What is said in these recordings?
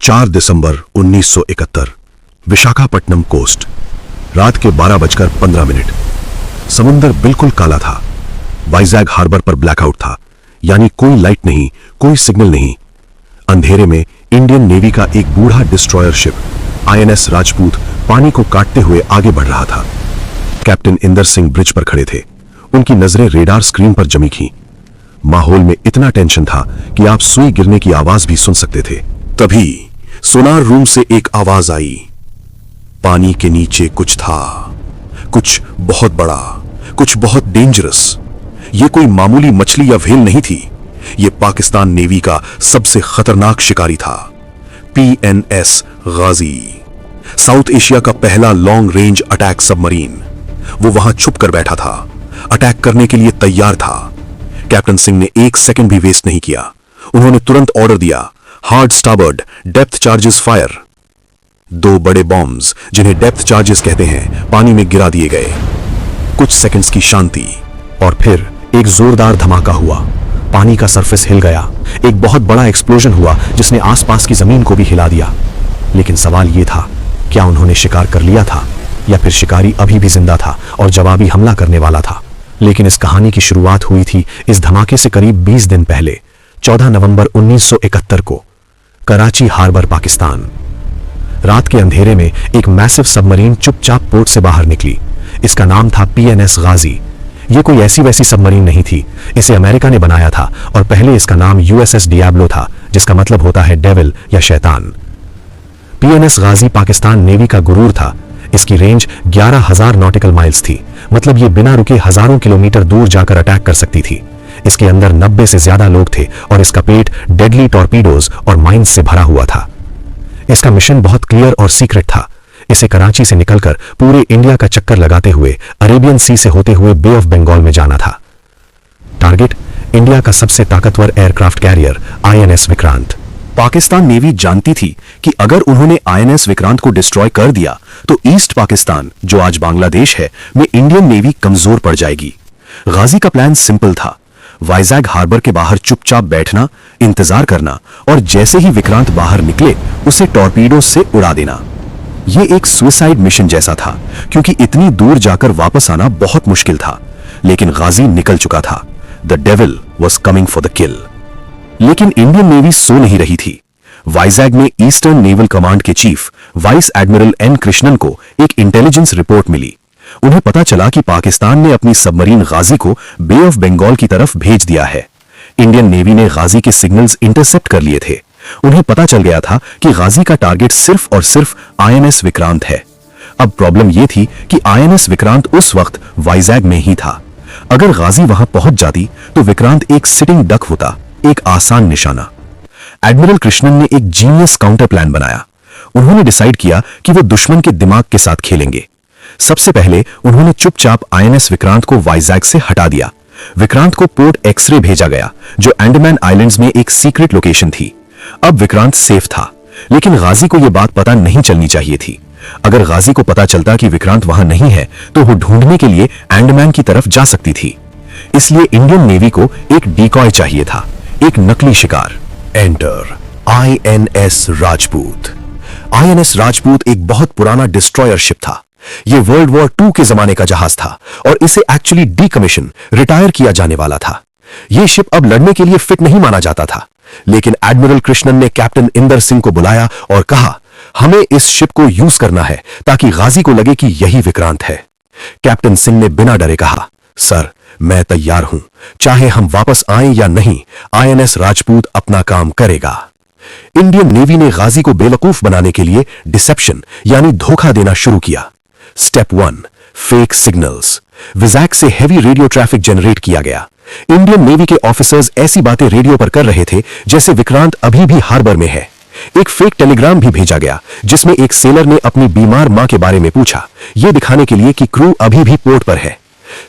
4 दिसंबर 1971 Visakhapatnam coast. रात के 12:15। समुंदर बिल्कुल काला था। वाइजैग हार्बर पर ब्लैकआउट था, यानी कोई लाइट नहीं, कोई सिग्नल नहीं। अंधेरे में इंडियन नेवी का एक बूढ़ा डिस्ट्रॉयर शिप INS राजपूत पानी को काटते हुए आगे बढ़ रहा था। कैप्टन इंदर सिंह ब्रिज पर खड़े थे। उनकी नजरें रेडार स्क्रीन पर जमी थीं। माहौल में इतना टेंशन था कि आप सुई गिरने की आवाज भी सुन सकते थे। तभी सोनार रूम से एक आवाज आई। पानी के नीचे कुछ था, कुछ बहुत बड़ा, कुछ बहुत डेंजरस। यह कोई मामूली मछली या व्हेल नहीं थी। यह पाकिस्तान नेवी का सबसे खतरनाक शिकारी था, PNS गाजी, साउथ एशिया का पहला लॉन्ग रेंज अटैक सबमरीन। वो वहां छुप कर बैठा था, अटैक करने के लिए तैयार था। कैप्टन सिंह ने एक सेकंड भी वेस्ट नहीं किया। उन्होंने तुरंत ऑर्डर दिया, hard starboard, depth charges fire. 2 बड़े बॉम्ब्स, जिन्हें डेप्थ चार्जेस कहते हैं, पानी में गिरा दिए गए। कुछ सेकंड्स की शांति और फिर एक जोरदार धमाका हुआ। पानी का सरफेस हिल गया। एक बहुत बड़ा एक्सप्लोजन हुआ जिसने आसपास की जमीन को भी हिला दिया। लेकिन सवाल यह था, क्या उन्होंने शिकार कर लिया था या फिर शिकारी अभी भी जिंदा था और जवाबी हमला करने वाला था? लेकिन इस कहानी की शुरुआत हुई थी इस धमाके से करीब 20 दिन पहले, 14 नवंबर 1971 को, कराची हार्बर, पाकिस्तान। रात के अंधेरे में एक मैसिव सबमरीन चुपचाप पोर्ट से बाहर निकली। इसका नाम था PNS गाजी। यह कोई ऐसी वैसी सबमरीन नहीं थी। इसे अमेरिका ने बनाया था और पहले इसका नाम USS डियाब्लो था, जिसका मतलब होता है डेविल या शैतान। PNS गाजी पाकिस्तान नेवी का गुरूर था। इसकी रेंज 11,000 नॉटिकल माइल्स थी, मतलब ये बिना रुके हजारों किलोमीटर दूर जाकर अटैक कर सकती थी। इसके अंदर 90 से ज्यादा लोग थे और इसका पेट डेडली टॉर्पीडोज और माइंस से भरा हुआ था। इसका मिशन बहुत क्लियर और सीक्रेट था। इसे कराची से निकलकर पूरे इंडिया का चक्कर लगाते हुए अरेबियन सी से होते हुए बे ऑफ बंगाल में जाना था। टारगेट इंडिया का सबसे ताकतवर aircraft carrier INS Vikrant. Pakistan navy जानती थी कि अगर उन्होंने INS विक्रांत को डिस्ट्रॉय कर दिया तो ईस्ट पाकिस्तान, जो आज बांग्लादेश है, में इंडियन नेवी कमजोर पड़ जाएगी। गाजी का प्लान सिंपल था, वाइजैग हार्बर के बाहर चुपचाप बैठना, इंतजार करना और जैसे ही विक्रांत बाहर निकले उसे टॉर्पीडो से उड़ा देना। यह एक सुसाइड मिशन जैसा था, क्योंकि इतनी दूर जाकर वापस आना बहुत मुश्किल था। लेकिन गाजी निकल चुका था। The devil was coming for the किल। लेकिन इंडियन नेवी सो नहीं रही थी। वाइजैग में ईस्टर्न नेवल कमांड के chief vice admiral N Krishnan को एक इंटेलिजेंस रिपोर्ट मिली। उन्हें पता चला कि पाकिस्तान ने अपनी सबमरीन गाजी को बे ऑफ बंगाल की तरफ भेज दिया है। इंडियन नेवी ने गाजी के सिग्नल्स इंटरसेप्ट कर लिए थे। उन्हें पता चल गया था कि गाजी का टारगेट सिर्फ और सिर्फ INS विक्रांत है। अब प्रॉब्लम यह थी कि INS विक्रांत उस वक्त वाइजैग में ही था। अगर गाजी वहां पहुंच जाती तो विक्रांत एक सिटिंग डक होता, एक आसान निशाना। एडमिरल कृष्णन ने एक जीनियस काउंटर प्लान बनाया। उन्होंने डिसाइड किया कि वो दुश्मन के दिमाग के साथ खेलेंगे। सबसे पहले उन्होंने चुपचाप INS विक्रांत को वाइजैग से हटा दिया। विक्रांत को पोर्ट एक्सरे भेजा गया, जो अंडमान आइलैंड्स में एक सीक्रेट लोकेशन थी। अब विक्रांत सेफ था, लेकिन गाजी को यह बात पता नहीं चलनी चाहिए थी। अगर गाजी को पता चलता कि विक्रांत वहां नहीं है तो वो ढूंढने के लिए अंडमान की तरफ जा सकती थी। इसलिए इंडियन नेवी को एक डिकॉय चाहिए था, एक नकली शिकार। Enter INS Rajput. INS Rajput एक बहुत पुराना डिस्ट्रॉयर शिप था। यह वर्ल्ड वॉर 2 के जमाने का जहाज था और इसे एक्चुअली डीकमीशन, रिटायर किया जाने वाला था। यह शिप अब लड़ने के लिए फिट नहीं माना जाता था। लेकिन एडमिरल कृष्णन ने कैप्टन इंदर सिंह को बुलाया और कहा, हमें इस शिप को यूज करना है ताकि गाजी को लगे कि यही विक्रांत है। कैप्टन सिंह ने बिना डरे कहा, सर, मैं तैयार हूं। चाहे हम वापस आएं या नहीं, INS राजपूत अपना काम करेगा। इंडियन नेवी ने गाजी को बेवकूफ बनाने के लिए डिसेप्शन यानी धोखा देना शुरू किया। Step 1, fake signals. विजैक से हेवी रेडियो ट्रैफिक जनरेट किया गया। इंडियन नेवी के ऑफिसर्स ऐसी बातें रेडियो पर कर रहे थे जैसे विक्रांत अभी भी हार्बर में है। एक फेक टेलीग्राम भी भेजा गया जिसमें एक सेलर ने अपनी बीमार मां के बारे में पूछा, यह दिखाने के लिए कि क्रू अभी भी पोर्ट पर है।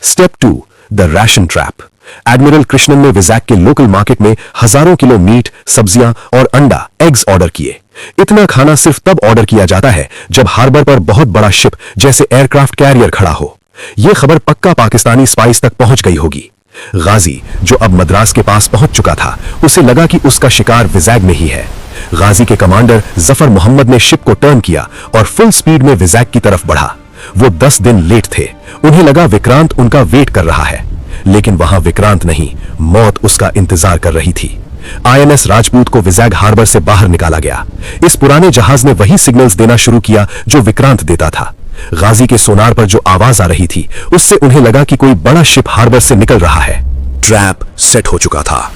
Step 2, the ration trap. Admiral Krishnan ने विजैक के लोकल मार्केट में हजारों किलो मीट, सब्जियां और अंडा, एग्स ऑर्डर किए। इतना खाना सिर्फ तब ऑर्डर किया जाता है जब हार्बर पर बहुत बड़ा शिप जैसे एयरक्राफ्ट कैरियर खड़ा हो। यह खबर पक्का पाकिस्तानी स्पाइस तक पहुंच गई होगी। गाजी, जो अब मद्रास के पास पहुंच चुका था, उसे लगा कि उसका शिकार विजैग में ही है। गाजी के कमांडर जफर मोहम्मद ने शिप को टर्न किया और फुल स्पीड में विजैक की तरफ बढ़ा। वो 10 दिन लेट थे। उन्हें लगा विक्रांत उनका वेट कर रहा है, लेकिन वहां विक्रांत नहीं, मौत उसका इंतजार कर रही थी। आईएनएस राजपूत को विजैक हार्बर से बाहर निकाला गया। इस पुराने जहाज ने वही सिग्नल्स देना शुरू किया जो विक्रांत देता था। गाजी के सोनार पर जो आवाज आ रही थी, उससे उन्हें लगा कि कोई बड़ा शिप हार्बर से निकल रहा है। ट्रैप सेट हो चुका था।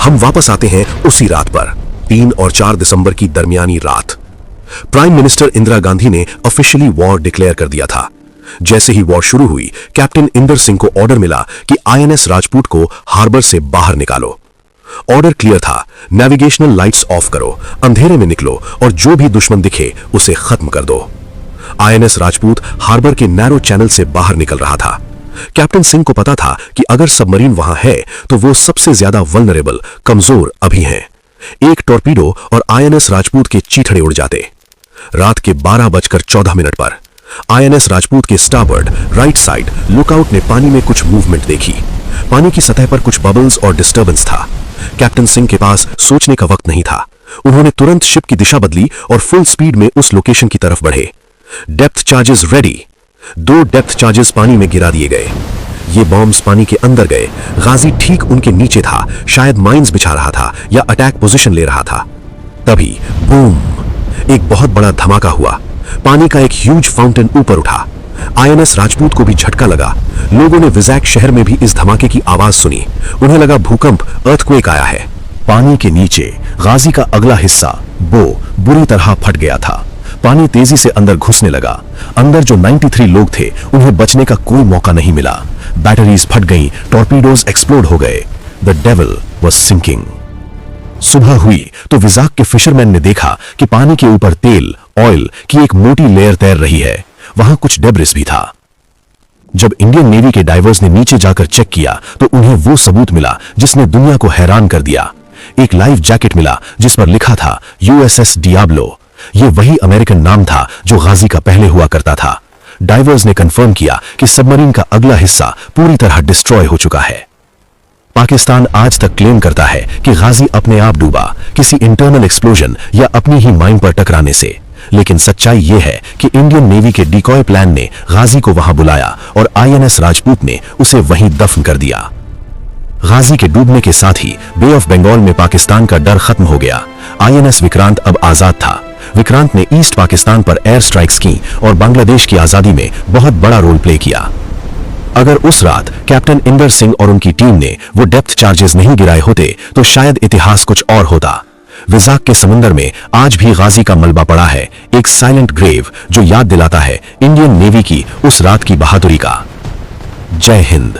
हम वापस आते हैं उसी रात पर, 3 और 4 दिसंबर की दरमियानी रात। प्राइम मिनिस्टर इंदिरा गांधी ने ऑफिशियली वॉर डिक्लेयर कर दिया था। जैसे ही वॉर शुरू हुई, कैप्टन इंदर सिंह को ऑर्डर मिला कि आईएनएस राजपूत को हार्बर से बाहर निकालो। ऑर्डर क्लियर था, नेविगेशनल लाइट्स ऑफ करो, अंधेरे में निकलो और जो भी दुश्मन दिखे उसे खत्म कर दो। आईएनएस राजपूत हार्बर के नैरो चैनल से बाहर निकल रहा था। कैप्टन सिंह को पता था कि अगर सबमरीन वहां है तो वो सबसे ज्यादा वल्नरेबल, कमजोर अभी हैं। एक टॉर्पीडो और आईएनएस राजपूत के चीथड़े उड़ जाते। रात के 12:14 पर आईएनएस राजपूत के स्टारबोर्ड राइट साइड लुकआउट ने पानी में कुछ मूवमेंट देखी। पानी की सतह पर कुछ बबल्स और डिस्टर्बेंस था। कैप्टन सिंह के पास सोचने का वक्त नहीं था। उन्होंने तुरंत शिप की दिशा बदली और फुल स्पीड में उस लोकेशन की तरफ बढ़े। Depth charges ready. 2 depth charges पानी में गिरा दिए गए। ये बॉम्ब्स पानी के अंदर गए। गाजी ठीक उनके नीचे था, शायद माइंस बिछा रहा था या अटैक पोजीशन ले रहा था। तभी बूम, एक बहुत बड़ा धमाका हुआ। पानी का एक ह्यूज फाउंटेन ऊपर उठा। आईएनएस राजपूत को भी झटका लगा। लोगों ने विजैक शहर में भी इस धमाके की आवाज सुनी। उन्हें लगा भूकंप, अर्थक्वेक आया है। पानी के नीचे गाजी का अगला हिस्सा बुरी तरह फट गया था। पानी तेजी से अंदर घुसने लगा। अंदर जो 93 लोग थे, उन्हें बचने का कोई मौका नहीं मिला। बैटरीज फट गईं, टॉर्पीडोज एक्सप्लोड हो गए। The devil was sinking. सुबह हुई तो विजाक के फिशरमैन ने देखा कि पानी के ऊपर तेल, ऑयल की एक मोटी लेयर तैर रही है। वहां कुछ डेब्रिस भी था। जब इंडियन नेवी के डाइवर्स ने नीचे जाकर चेक किया तो उन्हें वो सबूत मिला जिसने दुनिया को हैरान कर दिया। एक लाइफ जैकेट मिला जिस पर लिखा था यूएसएस डियाब्लो। ये वही अमेरिकन नाम था जो गाजी का पहले हुआ करता था। डाइवर्स ने कंफर्म किया कि सबमरीन का अगला हिस्सा पूरी तरह डिस्ट्रॉय हो चुका है। पाकिस्तान आज तक क्लेम करता है कि गाजी अपने आप डूबा, किसी इंटरनल एक्सप्लोजन या अपनी ही माइन पर टकराने से। लेकिन सच्चाई यह है कि इंडियन नेवी के डिकॉय प्लान ने गाजी को वहां बुलाया और आईएनएस राजपूत ने उसे वहीं दफन कर दिया। गाजी के डूबने के साथ ही बे ऑफ बंगाल में पाकिस्तान का डर खत्म हो गया। आईएनएस विक्रांत अब आजाद था। विक्रांत ने ईस्ट पाकिस्तान पर एयर स्ट्राइक्स की और बांग्लादेश की आजादी में बहुत बड़ा रोल प्ले किया। अगर उस रात कैप्टन इंदर सिंह और उनकी टीम ने वो डेप्थ चार्जेस नहीं गिराए होते तो शायद इतिहास कुछ और होता। विजाक के समुंदर में आज भी गाजी का मलबा पड़ा है, एक साइलेंट ग्रेव जो याद दिलाता है इंडियन नेवी की उस रात की बहादुरी का। जय हिंद।